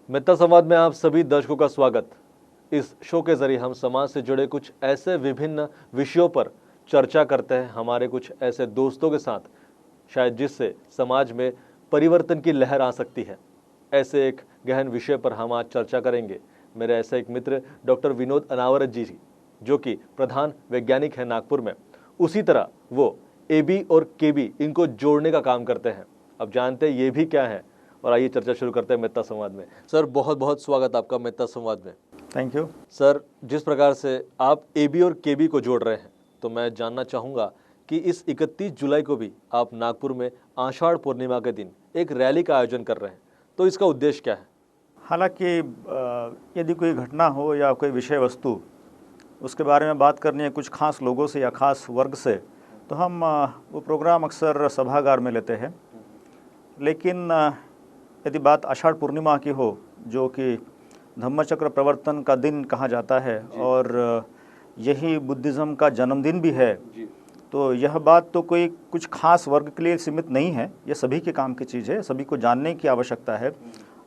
मित्र संवाद में आप सभी दर्शकों का स्वागत। इस शो के जरिए हम समाज से जुड़े कुछ ऐसे विभिन्न विषयों पर चर्चा करते हैं हमारे कुछ ऐसे दोस्तों के साथ, शायद जिससे समाज में परिवर्तन की लहर आ सकती है। ऐसे एक गहन विषय पर हम आज चर्चा करेंगे। मेरे ऐसे एक मित्र डॉक्टर विनोद अनावरत जी, जो कि प्रधान वैज्ञानिक हैं नागपुर में। उसी तरह वो एबी और केबी इनको जोड़ने का काम करते हैं। अब जानते हैं ये भी क्या है, और आइए चर्चा शुरू करते हैं मित्रता संवाद में। सर, बहुत बहुत स्वागत आपका मित्रता संवाद में। थैंक यू सर, जिस प्रकार से आप एबी और केबी को जोड़ रहे हैं, तो मैं जानना चाहूँगा कि इस 31 जुलाई को भी आप नागपुर में आषाढ़ पूर्णिमा के दिन एक रैली का आयोजन कर रहे हैं, तो इसका उद्देश्य क्या है? हालांकि यदि कोई घटना हो या कोई विषय वस्तु उसके बारे में बात करनी है कुछ खास लोगों से या खास वर्ग से, तो हम वो प्रोग्राम अक्सर सभागार में लेते हैं। लेकिन यदि बात आषाढ़ पूर्णिमा की हो, जो कि धम्मचक्र प्रवर्तन का दिन कहा जाता है और यही बुद्धिज़्म का जन्मदिन भी है, तो यह बात तो कोई कुछ खास वर्ग के लिए सीमित नहीं है। ये सभी के काम की चीज़ है, सभी को जानने की आवश्यकता है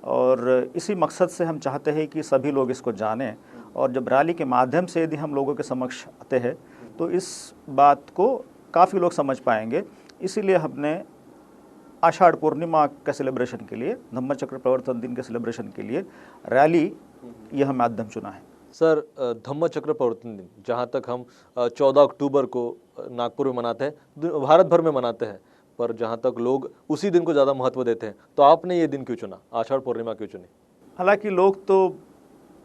और इसी मकसद से हम चाहते हैं कि सभी लोग इसको जानें। और जब रैली के माध्यम से यदि हम लोगों के समक्ष आते हैं तो इस बात को काफ़ी लोग समझ पाएंगे। इसीलिए हमने आषाढ़ पूर्णिमा का सेलिब्रेशन के लिए, धम्मचक्र प्रवर्तन दिन के सेलिब्रेशन के लिए रैली यह माध्यम चुना है। सर, धम्मचक्र प्रवर्तन दिन, जहाँ तक हम 14 अक्टूबर को नागपुर में मनाते हैं, भारत भर में मनाते हैं, पर जहाँ तक लोग उसी दिन को ज़्यादा महत्व देते हैं, तो आपने ये दिन क्यों चुना, आषाढ़ पूर्णिमा क्यों चुनी? हालांकि लोग तो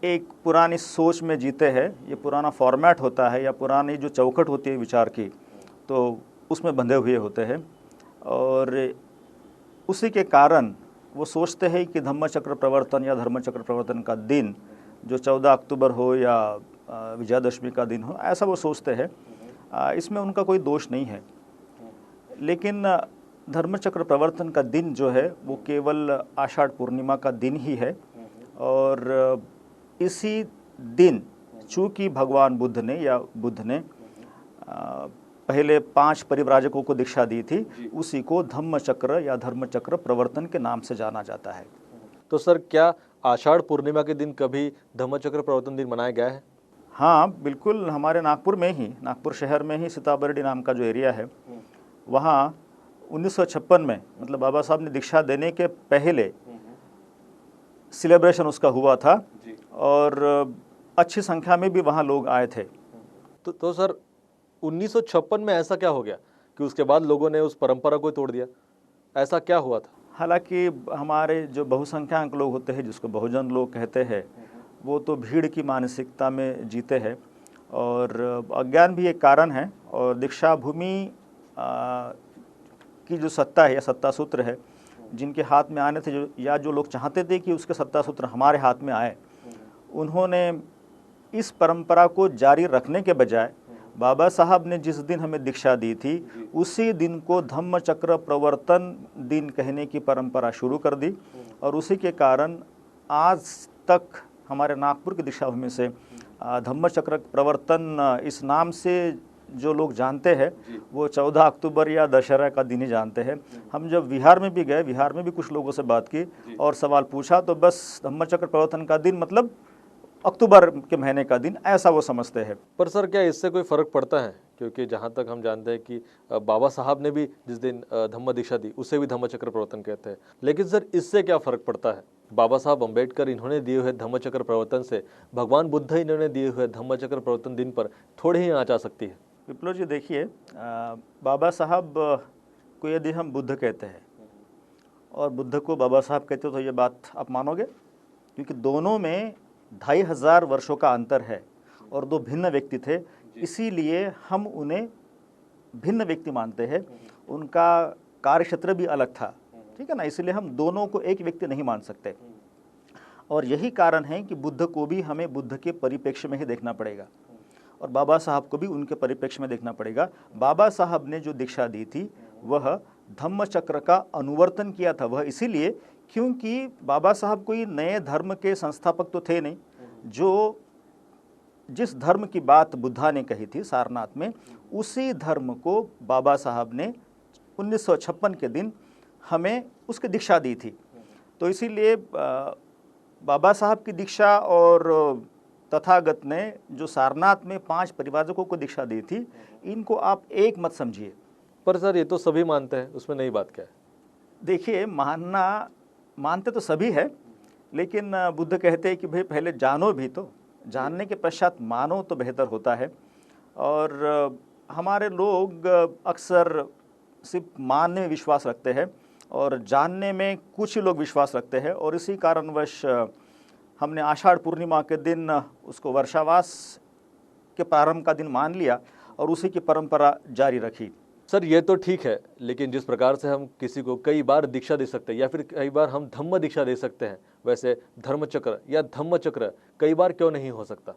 एक पुरानी सोच में जीते हैं, ये पुराना फॉर्मेट होता है या पुरानी जो चौखट होती है विचार की, तो उसमें बंधे हुए होते हैं और उसी के कारण वो सोचते हैं कि धम्मचक्र प्रवर्तन या धर्मचक्र प्रवर्तन का दिन जो 14 अक्टूबर हो या विजयादशमी का दिन हो, ऐसा वो सोचते हैं। इसमें उनका कोई दोष नहीं है। लेकिन धर्मचक्र प्रवर्तन का दिन जो है वो केवल आषाढ़ पूर्णिमा का दिन ही है और इसी दिन चूँकि भगवान बुद्ध ने पहले 5 परिव्राजकों को दीक्षा दी थी, उसी को धम्मचक्र या धर्मचक्र प्रवर्तन के नाम से जाना जाता है। तो सर, क्या आषाढ़ पूर्णिमा के दिन कभी धम्मचक्र प्रवर्तन दिन मनाया गया है? हाँ बिल्कुल, हमारे नागपुर में ही, नागपुर शहर में ही सीताबर्डी नाम का जो एरिया है, वहाँ 1956 में, मतलब बाबा साहब ने दीक्षा देने के पहले सेलिब्रेशन उसका हुआ था और अच्छी संख्या में भी वहाँ लोग आए थे। तो सर, 1956 में ऐसा क्या हो गया कि उसके बाद लोगों ने उस परंपरा को तोड़ दिया? ऐसा क्या हुआ था? हालांकि हमारे जो बहुसंख्यक लोग होते हैं, जिसको बहुजन लोग कहते हैं, वो तो भीड़ की मानसिकता में जीते हैं और अज्ञान भी एक कारण है। और दीक्षा भूमि की जो सत्ता है या सत्ता सूत्र है, जिनके हाथ में आने थे, जो लोग चाहते थे कि उसके सत्ता सूत्र हमारे हाथ में आए, उन्होंने इस परंपरा को जारी रखने के बजाय बाबा साहब ने जिस दिन हमें दीक्षा दी थी उसी दिन को धम्मचक्र प्रवर्तन दिन कहने की परंपरा शुरू कर दी और उसी के कारण आज तक हमारे नागपुर की दीक्षा भूमि से धम्मचक्र प्रवर्तन इस नाम से जो लोग जानते हैं वो 14 अक्टूबर या दशहरा का दिन ही जानते हैं। हम जब बिहार में भी गए, बिहार में भी कुछ लोगों से बात की और सवाल पूछा, तो बस धम्मचक्र प्रवर्तन का दिन मतलब अक्टूबर के महीने का दिन, ऐसा वो समझते हैं। पर सर, क्या इससे कोई फर्क पड़ता है? क्योंकि जहाँ तक हम जानते हैं कि बाबा साहब ने भी जिस दिन धम्म दीक्षा दी उसे भी धम्मचक्र प्रवर्तन कहते हैं, लेकिन सर इससे क्या फर्क पड़ता है? बाबा साहब अम्बेडकर इन्होंने दिए हुए धम्मचक्र प्रवर्तन से भगवान बुद्ध इन्होंने दिए हुए धम्मचक्र प्रवर्तन दिन पर थोड़ी ही आँच आ सकती है। विप्लव जी, देखिए, बाबा साहब को यदि हम बुद्ध कहते हैं और बुद्ध को बाबा साहब कहते हो, तो ये बात आप मानोगे? क्योंकि दोनों में 2500 वर्षों का अंतर है और दो भिन्न व्यक्ति थे, इसीलिए हम उन्हें भिन्न व्यक्ति मानते हैं। उनका कार्यक्षेत्र भी अलग था, ठीक है ना, इसलिए हम दोनों को एक व्यक्ति नहीं मान सकते। और यही कारण है कि बुद्ध को भी हमें बुद्ध के परिप्रेक्ष्य में ही देखना पड़ेगा और बाबा साहब को भी उनके परिप्रेक्ष्य में देखना पड़ेगा। बाबा साहब ने जो दीक्षा दी थी वह धम्मचक्र का अनुवर्तन किया था, वह इसीलिए क्योंकि बाबा साहब कोई नए धर्म के संस्थापक तो थे नहीं। जो जिस धर्म की बात बुद्धा ने कही थी सारनाथ में, उसी धर्म को बाबा साहब ने 1956 के दिन हमें उसकी दीक्षा दी थी। तो इसीलिए बाबा साहब की दीक्षा और तथागत ने जो सारनाथ में 5 परिव्राजकों को दीक्षा दी थी, इनको आप एक मत समझिए। पर सर ये तो सभी मानते हैं, उसमें नई बात क्या है? देखिए, मानते तो सभी है, लेकिन बुद्ध कहते हैं कि भाई पहले जानो भी तो, जानने के पश्चात मानो तो बेहतर होता है। और हमारे लोग अक्सर सिर्फ मानने में विश्वास रखते हैं और जानने में कुछ ही लोग विश्वास रखते हैं, और इसी कारणवश हमने आषाढ़ पूर्णिमा के दिन उसको वर्षावास के प्रारंभ का दिन मान लिया और उसी की परंपरा जारी रखी। सर ये तो ठीक है, लेकिन जिस प्रकार से हम किसी को कई बार दीक्षा दे सकते हैं या फिर कई बार हम धम्म दीक्षा दे सकते हैं, वैसे धर्मचक्र या धम्मचक्र कई बार क्यों नहीं हो सकता?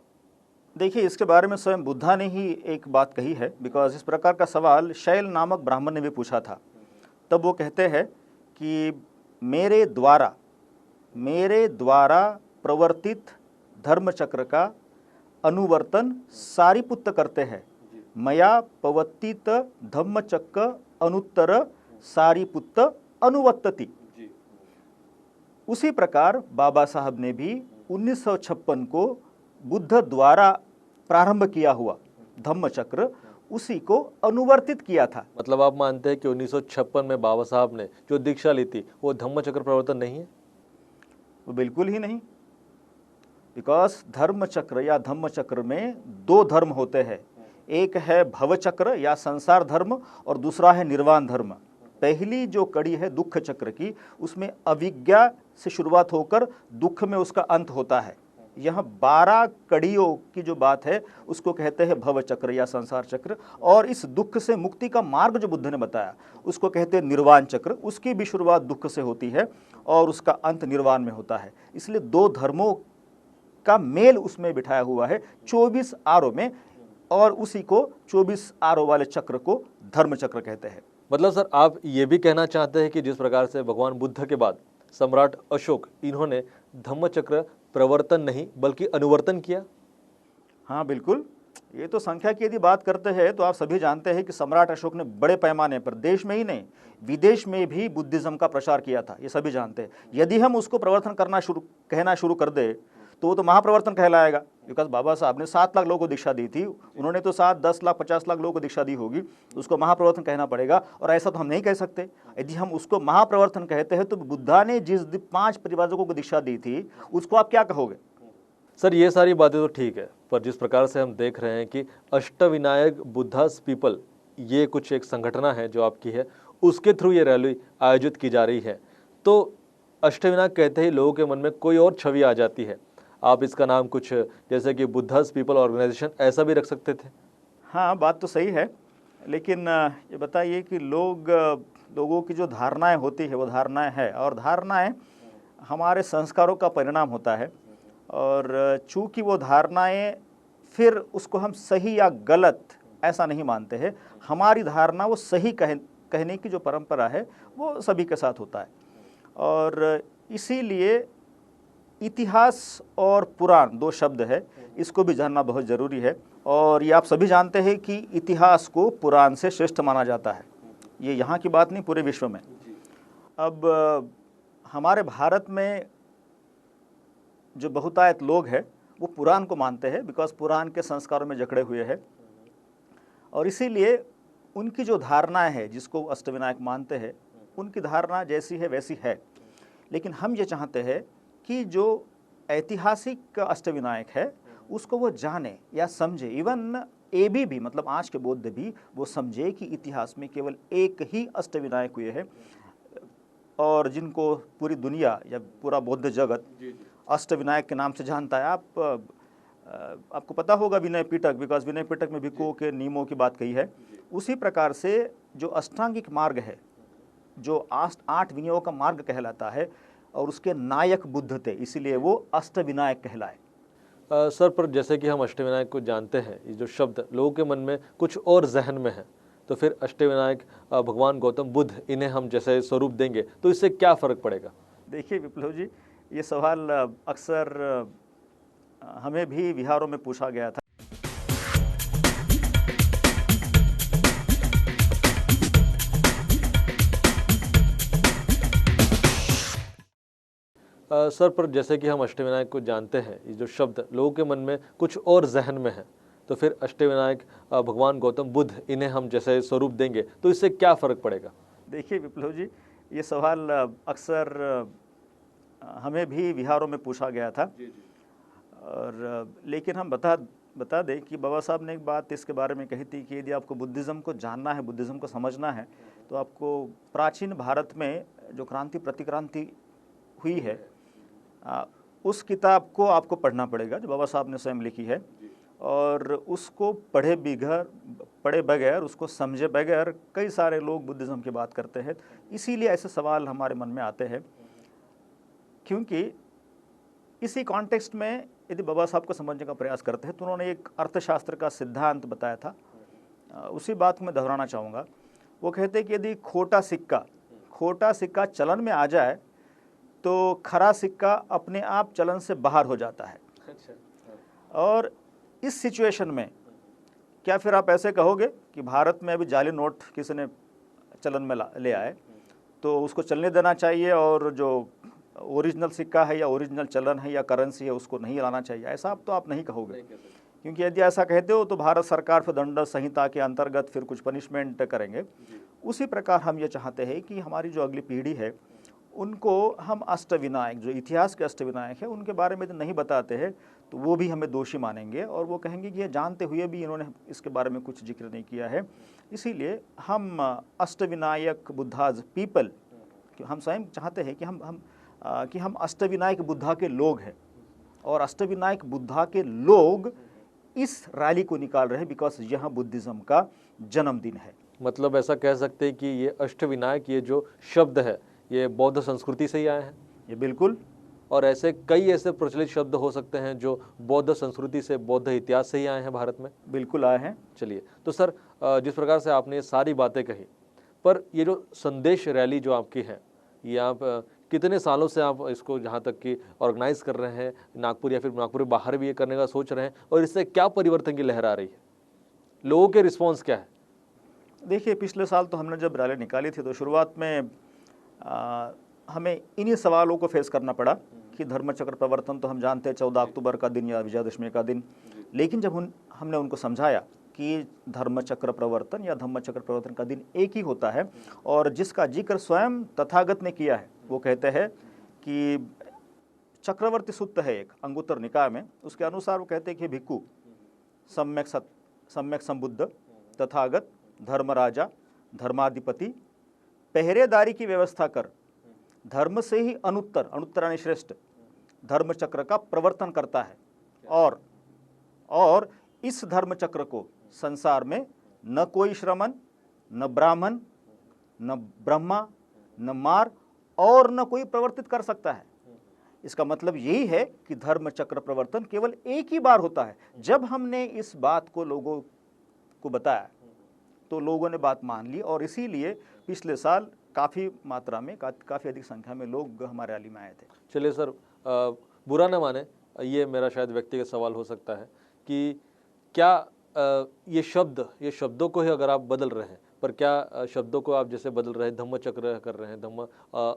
देखिए, इसके बारे में स्वयं बुद्धा ने ही एक बात कही है, बिकॉज इस प्रकार का सवाल शैल नामक ब्राह्मण ने भी पूछा था। तब वो कहते हैं कि मेरे द्वारा प्रवर्तित धर्मचक्र का अनुवर्तन सारिपुत्त करते हैं। मया पवत्तित धम्मचक्र अनुत्तर सारिपुत्त अनुवर्तति। उसी प्रकार बाबा साहब ने भी 1956 को बुद्ध द्वारा प्रारंभ किया हुआ धम्मचक्र उसी को अनुवर्तित किया था। मतलब आप मानते हैं कि 1956 में बाबा साहब ने जो दीक्षा ली थी वो धम्मचक्र प्रवर्तन नहीं है? वो बिल्कुल ही नहीं, बिकॉज धर्मचक्र या धम्मचक्र में 2 धर्म होते हैं। एक है भवचक्र या संसार धर्म और दूसरा है निर्वाण धर्म। पहली जो कड़ी है दुख चक्र की, उसमें अविज्ञा से शुरुआत होकर दुख में उसका अंत होता है। यह 12 कड़ियों की जो बात है उसको कहते हैं भवचक्र या संसार चक्र, और इस दुख से मुक्ति का मार्ग जो बुद्ध ने बताया उसको कहते हैं निर्वाण चक्र। उसकी भी शुरुआत दुख से होती है और उसका अंत निर्वाण में होता है। इसलिए 2 धर्मों का मेल उसमें बिठाया हुआ है 24 आरो में, और उसी को 24 आरो वाले चक्र को धर्म चक्र कहते हैं। मतलब सर आप ये भी कहना चाहते हैं कि जिस प्रकार से भगवान बुद्ध के बाद सम्राट अशोक, इन्होंने धम्मचक्र प्रवर्तन नहीं बल्कि अनुवर्तन किया? हाँ बिल्कुल। ये तो संख्या की यदि बात करते हैं तो आप सभी जानते हैं कि सम्राट अशोक ने बड़े पैमाने पर देश में ही नहीं विदेश में भी बुद्धिज्म का प्रचार किया था, ये सभी जानते हैं। यदि हम उसको प्रवर्तन कहना शुरू कर दे तो वो तो महाप्रवर्तन कहलाएगा, बिकॉज बाबा साहब ने 7 लाख लोगों को दीक्षा दी थी, उन्होंने तो 7, 10 लाख, 50 लाख लोगों को दीक्षा दी होगी, उसको महाप्रवर्तन कहना पड़ेगा। और ऐसा तो हम नहीं कह सकते। यदि हम उसको महाप्रवर्तन कहते हैं तो बुद्धा ने जिस 5 परिव्राजकों को दीक्षा दी थी उसको आप क्या कहोगे? सर ये सारी बातें तो ठीक है, पर जिस प्रकार से हम देख रहे हैं कि अष्टविनायक बुद्धास पीपल, ये कुछ एक संगठना है जो आपकी है, उसके थ्रू ये रैली आयोजित की जा रही है, तो अष्टविनायक कहते ही लोगों के मन में कोई और छवि आ जाती है। आप इसका नाम कुछ जैसे कि बुद्धास पीपल ऑर्गेनाइजेशन ऐसा भी रख सकते थे। हाँ, बात तो सही है, लेकिन ये बताइए कि लोगों की जो धारणाएं होती है वो धारणाएं है, और धारणाएं हमारे संस्कारों का परिणाम होता है। और चूंकि वो धारणाएं फिर उसको हम सही या गलत ऐसा नहीं मानते हैं, हमारी धारणा वो सही कहने की जो परंपरा है वो सभी के साथ होता है। और इसीलिए इतिहास और पुराण 2 शब्द है, इसको भी जानना बहुत ज़रूरी है। और ये आप सभी जानते हैं कि इतिहास को पुराण से श्रेष्ठ माना जाता है। ये यहाँ की बात नहीं, पूरे विश्व में। अब हमारे भारत में जो बहुतायत लोग हैं वो पुराण को मानते हैं, बिकॉज पुराण के संस्कारों में जकड़े हुए हैं, और इसीलिए उनकी जो धारणाएं है जिसको अष्टविनायक मानते हैं उनकी धारणा जैसी है वैसी है। लेकिन हम ये चाहते हैं कि जो ऐतिहासिक अष्टविनायक है उसको वो जाने या समझे। इवन ABB मतलब आज के बौद्ध भी वो समझे कि इतिहास में केवल एक ही अष्टविनायक हुए हैं, और जिनको पूरी दुनिया या पूरा बौद्ध जगत अष्टविनायक के नाम से जानता है। आपको पता होगा विनय पिटक, बिकॉज विनय पिटक में भिक्खुओं के नियमों की बात कही है। उसी प्रकार से जो अष्टांगिक मार्ग है, जो 8 विनयों का मार्ग कहलाता है, और उसके नायक बुद्ध थे, इसीलिए वो अष्टविनायक कहलाए। सर पर जैसे कि हम अष्टविनायक को जानते हैं, ये जो शब्द लोगों के मन में कुछ और जहन में है, तो फिर अष्टविनायक भगवान गौतम बुद्ध, इन्हें हम जैसे स्वरूप देंगे तो इससे क्या फ़र्क पड़ेगा? देखिए विप्लव जी, ये सवाल अक्सर हमें भी विहारों में पूछा गया था। सर, पर जैसे कि हम अष्टविनायक को जानते हैं, ये जो शब्द लोगों के मन में कुछ और जहन में है, तो फिर अष्टविनायक भगवान गौतम बुद्ध, इन्हें हम जैसे स्वरूप देंगे तो इससे क्या फ़र्क पड़ेगा? देखिए विप्लव जी, ये सवाल अक्सर हमें भी बिहारों में पूछा गया था। और लेकिन हम बता दें कि बाबा साहब ने एक बात इसके बारे में कही थी कि यदि आपको बुद्धिज़्म को जानना है, बुद्धिज़्म को समझना है, तो आपको प्राचीन भारत में जो क्रांति प्रतिक्रांति हुई है उस किताब को आपको पढ़ना पड़ेगा, जो बाबा साहब ने स्वयं लिखी है। और उसको पढ़े बगैर, उसको समझे बगैर कई सारे लोग बुद्धिज़्म की बात करते हैं। इसीलिए ऐसे सवाल हमारे मन में आते हैं, क्योंकि इसी कॉन्टेक्स्ट में यदि बाबा साहब को समझने का प्रयास करते हैं तो उन्होंने एक अर्थशास्त्र का सिद्धांत बताया था। उसी बात को मैं दोहराना चाहूँगा। वो कहते हैं कि यदि खोटा सिक्का चलन में आ जाए तो खरा सिक्का अपने आप चलन से बाहर हो जाता है। और इस सिचुएशन में क्या फिर आप ऐसे कहोगे कि भारत में अभी जाली नोट किसी ने चलन में ले आए तो उसको चलने देना चाहिए, और जो ओरिजिनल सिक्का है या ओरिजिनल चलन है या करेंसी है उसको नहीं लाना चाहिए? ऐसा तो आप नहीं कहोगे, क्योंकि यदि ऐसा कहते हो तो भारत सरकार फिर दंड संहिता के अंतर्गत फिर कुछ पनिशमेंट करेंगे। उसी प्रकार हम ये चाहते हैं कि हमारी जो अगली पीढ़ी है उनको हम अष्टविनायक, जो इतिहास के अष्टविनायक है, उनके बारे में तो नहीं बताते हैं तो वो भी हमें दोषी मानेंगे, और वो कहेंगे कि ये जानते हुए भी इन्होंने इसके बारे में कुछ जिक्र नहीं किया है। इसीलिए हम अष्टविनायक बुद्धाज पीपल, हम स्वयं चाहते हैं कि हम अष्टविनायक बुद्धा के लोग हैं, और अष्टविनायक बुद्धा के लोग इस रैली को निकाल रहे हैं बिकॉज यहाँ बुद्धिज़्म का जन्मदिन है। मतलब ऐसा कह सकते हैं कि ये अष्टविनायक, ये जो शब्द है, ये बौद्ध संस्कृति से ही आए हैं? ये बिल्कुल। और ऐसे कई ऐसे प्रचलित शब्द हो सकते हैं जो बौद्ध संस्कृति से, बौद्ध इतिहास से ही आए हैं भारत में? बिल्कुल आए हैं। चलिए, तो सर जिस प्रकार से आपने ये सारी बातें कही, पर ये जो संदेश रैली जो आपकी है, ये आप कितने सालों से आप इसको जहाँ तक कि ऑर्गेनाइज कर रहे हैं, नागपुर या फिर नागपुर के बाहर भी ये करने का सोच रहे हैं, और इससे क्या परिवर्तन की लहर आ रही है? लोगों के रिस्पॉन्स क्या है? देखिए, पिछले साल तो हमने जब रैली निकाली थी तो शुरुआत में हमें इन्हीं सवालों को फेस करना पड़ा कि धर्मचक्र प्रवर्तन तो हम जानते हैं 14 अक्टूबर का दिन या विजयादशमी का दिन, लेकिन जब हमने उनको समझाया कि धर्मचक्र प्रवर्तन या धम्मचक्र प्रवर्तन का दिन एक ही होता है, और जिसका जिक्र स्वयं तथागत ने किया है, वो कहते हैं कि चक्रवर्ती सूत्र है एक अंगुत्तर निकाय में, उसके अनुसार वो कहते हैं कि भिक्खु सम्यक संबुद्ध तथागत धर्मराजा धर्माधिपति पहरेदारी की व्यवस्था कर धर्म से ही अनुत्तर यानी श्रेष्ठ धर्मचक्र का प्रवर्तन करता है, और इस धर्मचक्र को संसार में न कोई श्रमण, न ब्राह्मण, न ब्रह्मा, न मार और न कोई प्रवर्तित कर सकता है। इसका मतलब यही है कि धर्मचक्र प्रवर्तन केवल एक ही बार होता है। जब हमने इस बात को लोगों को बताया तो लोगों ने बात मान ली, और इसीलिए पिछले साल काफ़ी मात्रा में, काफ़ी अधिक संख्या में लोग हमारे रैली में आए थे। चलिए सर, बुरा न माने, ये मेरा शायद व्यक्तिगत सवाल हो सकता है कि क्या ये शब्दों को ही अगर आप बदल रहे हैं, पर क्या शब्दों को आप जैसे बदल रहे हैं, धम्मचक्र कर रहे हैं, धम्म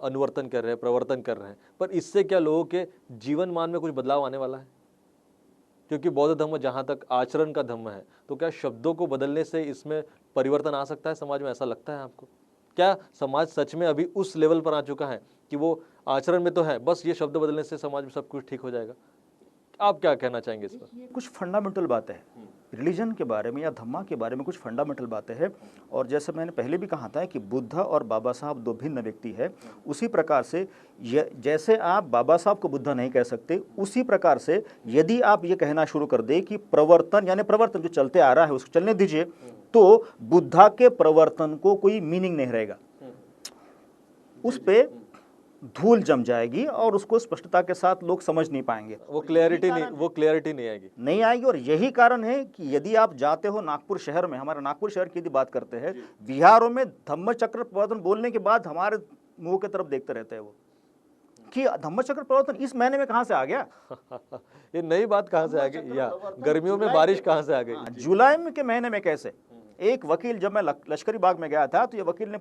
अनुवर्तन कर रहे हैं, प्रवर्तन कर रहे हैं, पर इससे क्या लोगों के जीवन मान में कुछ बदलाव आने वाला है? क्योंकि बौद्ध धर्म जहाँ तक आचरण का धर्म है, तो क्या शब्दों को बदलने से इसमें परिवर्तन आ सकता है समाज में? ऐसा लगता है आपको? क्या समाज सच में अभी उस लेवल पर आ चुका है कि वो आचरण में तो है, बस ये शब्द बदलने से समाज में सब कुछ ठीक हो जाएगा? आप क्या कहना चाहेंगे इस पर? कुछ फंडामेंटल बातें हैं रिलीजन के बारे में या धम्मा के बारे में, कुछ फंडामेंटल बातें हैं। और जैसे मैंने पहले भी कहा था कि बुद्ध और बाबा साहब दो भिन्न व्यक्ति है, उसी प्रकार से जैसे आप बाबा साहब को बुद्ध नहीं कह सकते, उसी प्रकार से यदि आप ये कहना शुरू कर दे कि प्रवर्तन यानी प्रवर्तन जो चलते आ रहा है उसको चलने दीजिए, तो बुद्धा के प्रवर्तन को कोई मीनिंग नहीं रहेगा, उस पे धूल जम जाएगी और उसको स्पष्टता के साथ लोग समझ नहीं पाएंगे, वो क्लैरिटी नहीं आएगी। और यही कारण है कि यदि आप जाते हो नागपुर शहर में, हमारे नागपुर शहर की यदि बात करते हैं, बिहारों में धम्मचक्र प्रवर्तन बोलने के बाद हमारे मुंह की तरफ देखते रहते हैं वो कि धम्मचक्र प्रवर्तन इस महीने में कहां से आ गया। ये नई बात कहां से आ गई, या गर्मियों में बारिश कहां से आ गई, जुलाई के महीने में कैसे? एक वकील, जब मैं लश्करी बाग में गया था तो ये वकील ने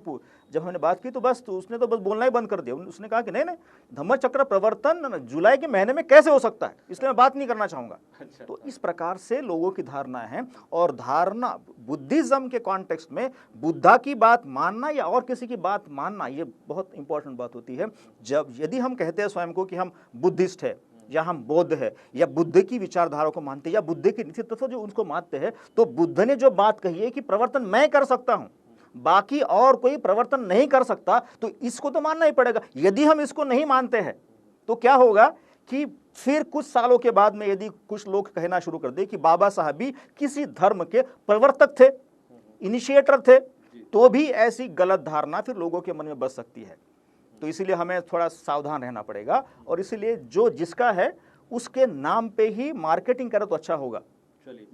जब हमने बात की तो उसने तो बस बोलना ही बंद कर दिया। उसने कहा कि नहीं नहीं, धम्मचक्र प्रवर्तन जुलाई के महीने में कैसे हो सकता है, इसलिए मैं बात नहीं करना चाहूँगा। तो इस प्रकार से लोगों की धारणा है। और धारणा बुद्धिज्म के कॉन्टेक्स्ट में बुद्धा की बात मानना या और किसी की बात मानना, ये बहुत इंपॉर्टेंट बात होती है। जब यदि हम कहते हैं स्वयं को कि हम बुद्धिस्ट है या हम बौद्ध है या बुद्ध की विचारधारा को मानते हैं या बुद्ध के नीति तत्व जो उनको मानते हैं, तो बुद्ध ने जो बात कही है कि प्रवर्तन मैं कर सकता हूं, बाकी और कोई प्रवर्तन नहीं कर सकता, तो इसको तो मानना ही पड़ेगा। यदि हम इसको नहीं मानते हैं तो क्या होगा कि फिर कुछ सालों के बाद में यदि कुछ लोग कहना शुरू कर दे कि बाबा साहब भी किसी धर्म के प्रवर्तक थे, इनिशिएटर थे, तो भी ऐसी गलत धारणा फिर लोगों के मन में बस सकती है। तो इसीलिए हमें थोड़ा सावधान रहना पड़ेगा और इसीलिए जो जिसका है उसके नाम पे ही मार्केटिंग करे तो अच्छा होगा।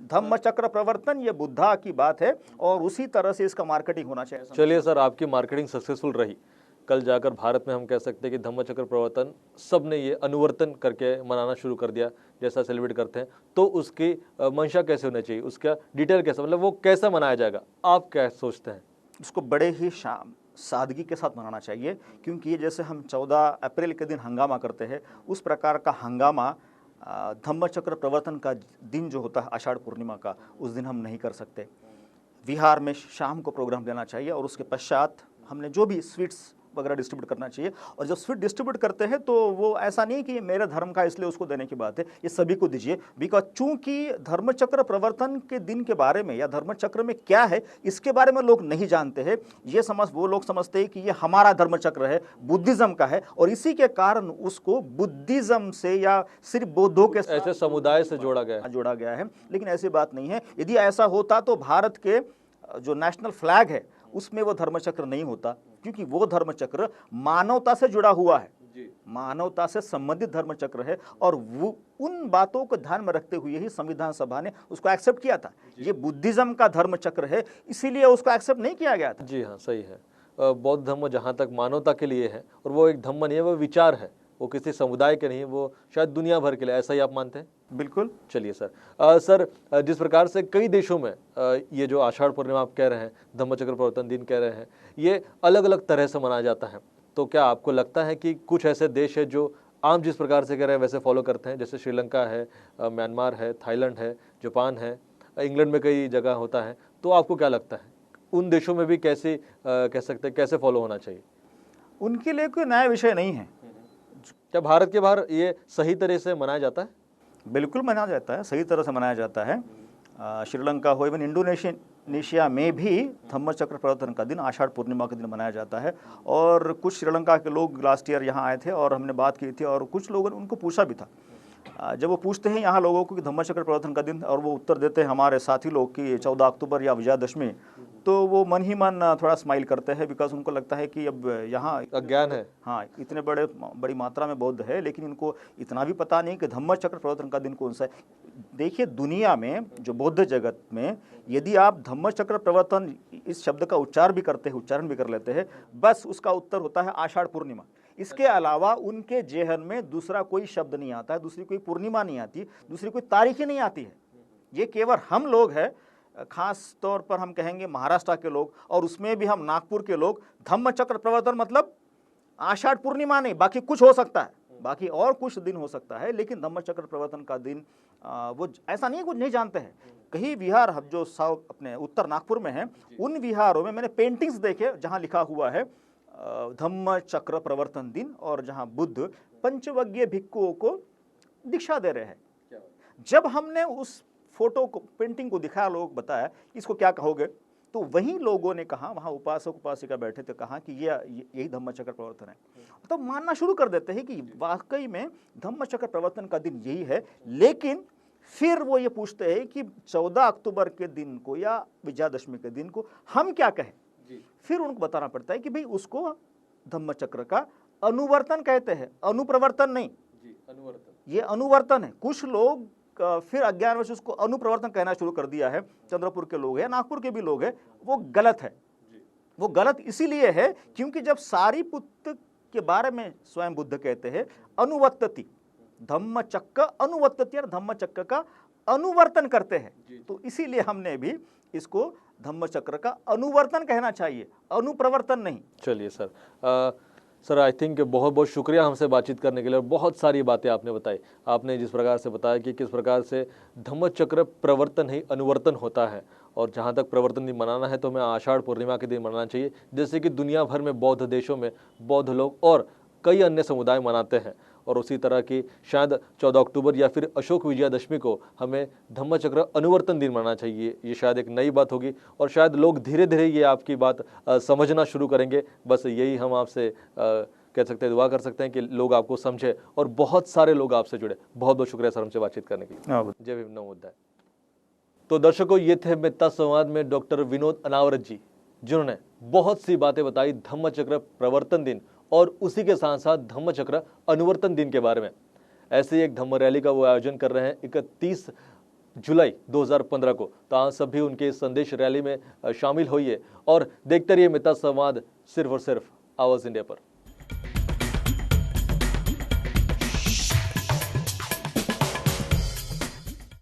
धम्मचक्र प्रवर्तन ये बुद्धा की बात है और उसी तरह से इसका मार्केटिंग होना चाहिए। चलिए सर, आपकी मार्केटिंग सक्सेसफुल रही। कल जाकर भारत में हम कह सकते हैं कि धम्मचक्र प्रवर्तन सब ने ये अनुवर्तन करके मनाना शुरू कर दिया, जैसा सेलिब्रेट करते हैं। तो उसकी मंशा कैसे होनी चाहिए, उसका डिटेल कैसा, मतलब वो कैसा मनाया जाएगा, आप क्या सोचते हैं? उसको बड़े ही सादगी के साथ मनाना चाहिए, क्योंकि ये जैसे हम 14 अप्रैल के दिन हंगामा करते हैं, उस प्रकार का हंगामा धम्मचक्र प्रवर्तन का दिन जो होता है आषाढ़ पूर्णिमा का, उस दिन हम नहीं कर सकते। विहार में शाम को प्रोग्राम देना चाहिए और उसके पश्चात हमने जो भी स्वीट्स वगैरह डिस्ट्रीब्यूट करना चाहिए। और जब स्वीट डिस्ट्रीब्यूट करते हैं तो वो ऐसा नहीं कि ये मेरे धर्म का इसलिए उसको देने की बात है, ये सभी को दीजिए। बिकॉज चूंकि धर्मचक्र प्रवर्तन के दिन के बारे में या धर्मचक्र में क्या है इसके बारे में लोग नहीं जानते हैं। ये वो लोग समझते हैं कि ये हमारा धर्मचक्र है, बुद्धिज्म का है, और इसी के कारण उसको बुद्धिज्म से या सिर्फ बौद्धों के ऐसे समुदाय से जोड़ा गया है। लेकिन ऐसी बात नहीं है। यदि ऐसा होता तो भारत के जो नेशनल फ्लैग है उसमें वो धर्मचक्र नहीं होता, क्योंकि वो धर्मचक्र मानवता से जुड़ा हुआ है, मानवता से संबंधित धर्मचक्र है। और वो उन बातों को ध्यान में रखते हुए ही संविधान सभा ने उसको एक्सेप्ट किया था। ये बुद्धिज्म का धर्मचक्र है, इसीलिए उसको एक्सेप्ट नहीं किया गया था। जी हाँ, सही है। बौद्ध धर्म जहाँ तक मानवता के लिए है, और वो एक धम्म नहीं है, वो विचार है, वो किसी समुदाय के नहीं है, वो शायद दुनिया भर के लिए, ऐसा ही आप मानते हैं? बिल्कुल। चलिए सर, सर जिस प्रकार से कई देशों में ये जो आषाढ़ पूर्णिमा आप कह रहे हैं, धम्मचक्र प्रवर्तन दिन कह रहे हैं, ये अलग अलग तरह से मनाया जाता है, तो क्या आपको लगता है कि कुछ ऐसे देश है जो आम जिस प्रकार से कह रहे हैं वैसे फॉलो करते हैं? जैसे श्रीलंका है, म्यांमार है, थाईलैंड है, जापान है, इंग्लैंड में कई जगह होता है, तो आपको क्या लगता है उन देशों में भी कैसे कह सकते हैं, कैसे फॉलो होना चाहिए? उनके लिए कोई नया विषय नहीं है। क्या भारत के बाहर ये सही तरह से मनाया जाता है? बिल्कुल मनाया जाता है, सही तरह से मनाया जाता है। श्रीलंका हो, इवन इंडोनेशिया में भी धम्मचक्र प्रवर्तन का दिन आषाढ़ पूर्णिमा के दिन मनाया जाता है। और कुछ श्रीलंका के लोग लास्ट ईयर यहाँ आए थे और हमने बात की थी, और कुछ लोगों ने उनको पूछा भी था। जब वो पूछते हैं यहाँ लोगों को कि धम्मचक्र प्रवर्तन का दिन, और वो उत्तर देते हैं हमारे साथी लोग कि 14 अक्टूबर या विजयादशमी, तो वो मन ही मन थोड़ा स्माइल करते हैं, बिकॉज उनको लगता है कि अब यहाँ अज्ञान है। हाँ, इतने बड़ी मात्रा में बौद्ध है, लेकिन इनको इतना भी पता नहीं कि धम्मचक्र प्रवर्तन का दिन कौन सा है। देखिए, दुनिया में जो बौद्ध जगत में यदि आप धम्मचक्र प्रवर्तन इस शब्द का उच्चारण भी कर लेते हैं, बस उसका उत्तर होता है आषाढ़ पूर्णिमा। इसके अलावा उनके जेहन में दूसरा कोई शब्द नहीं आता है, दूसरी कोई पूर्णिमा नहीं आती, दूसरी कोई तारीख ही नहीं आती है। ये केवल हम लोग हैं, खास तौर पर हम कहेंगे महाराष्ट्र के लोग, और उसमें भी हम नागपुर के लोग, धम्मचक्र प्रवर्तन मतलब आषाढ़ पूर्णिमा नहीं, बाकी कुछ हो सकता है, बाकी और कुछ दिन हो सकता है, लेकिन धम्मचक्र प्रवर्तन का दिन वो ऐसा नहीं, कुछ नहीं जानते हैं। कई विहार जो अपने उत्तर नागपुर में हैं, उन विहारों में मैंने पेंटिंग्स देखे जहाँ लिखा हुआ है धम्मचक्र प्रवर्तन दिन, और जहाँ बुद्ध पंचवज्ञ भिक्षुओं को दीक्षा दे रहे हैं। जब हमने उस फोटो को, पेंटिंग को दिखाया, लोग बताया इसको क्या कहोगे, तो वही लोगों ने कहा, वहाँ उपासक उपासिका बैठे थे, कहा कि यही धम्मचक्र प्रवर्तन है। तो मानना शुरू कर देते हैं कि वाकई में धम्मचक्र प्रवर्तन का दिन यही है। लेकिन फिर वो ये पूछते हैं कि 14 अक्टूबर के दिन को या विजयादशमी के दिन को हम क्या कहें। फिर उनको बताना पड़ता है कि भाई उसको धम्मचक्र का अनुवर्तन कहते हैं, अनुप्रवर्तन नहीं। ये अनुवर्तन है। कुछ लोग फिर अज्ञानवश उसको अनुप्रवर्तन कहना शुरू कर दिया है। चंद्रपुर के लोग हैं, नागपुर के भी लोग हैं, वो गलत है। वो गलत इसीलिए है क्योंकि जब सारीपुत्र के बारे में स्वयं बुद्ध कहते हैं अनुवर्तति, धम्मचक्र अनुवर्तति, धम्मचक्र का अनुवर्तन करते हैं। तो इसीलिए हमने भी इसको धम्मचक्र का अनुवर्तन कहना चाहिए, अनुप्रवर्तन नहीं। चलिए सर आई थिंक बहुत बहुत शुक्रिया हमसे बातचीत करने के लिए, और बहुत सारी बातें आपने बताई। आपने जिस प्रकार से बताया कि किस प्रकार से धम्मचक्र प्रवर्तन ही अनुवर्तन होता है, और जहाँ तक प्रवर्तन दिन मनाना है तो हमें आषाढ़ पूर्णिमा के दिन मनाना चाहिए, जैसे कि दुनिया भर में बौद्ध देशों में बौद्ध लोग और कई अन्य समुदाय मनाते हैं। और उसी तरह की शायद 14 अक्टूबर या फिर अशोक विजयादशमी को हमें धम्मचक्र अनुवर्तन दिन मनाना चाहिए। ये शायद एक नई बात होगी, और शायद लोग धीरे धीरे ये आपकी बात समझना शुरू करेंगे। बस यही हम आपसे कह सकते हैं, दुआ कर सकते हैं कि लोग आपको समझे और बहुत सारे लोग आपसे जुड़े। बहुत बहुत शुक्रिया सर हमसे बातचीत करने के लिए। जय भीम, नमो बुद्धाय। तो दर्शकों, ये थे मित्ता संवाद में डॉक्टर विनोद अनावरत जी, जिन्होंने बहुत सी बातें बताई धम्मचक्र प्रवर्तन दिन और उसी के साथ साथ धम्मचक्र अनुवर्तन दिन के बारे में। ऐसे ही एक धम्म रैली का वो आयोजन कर रहे हैं 31 जुलाई 2015 को। तो आप सभी उनके संदेश रैली में शामिल होइए और देखते रहिए मित्ता संवाद, सिर्फ और सिर्फ आवाज इंडिया पर।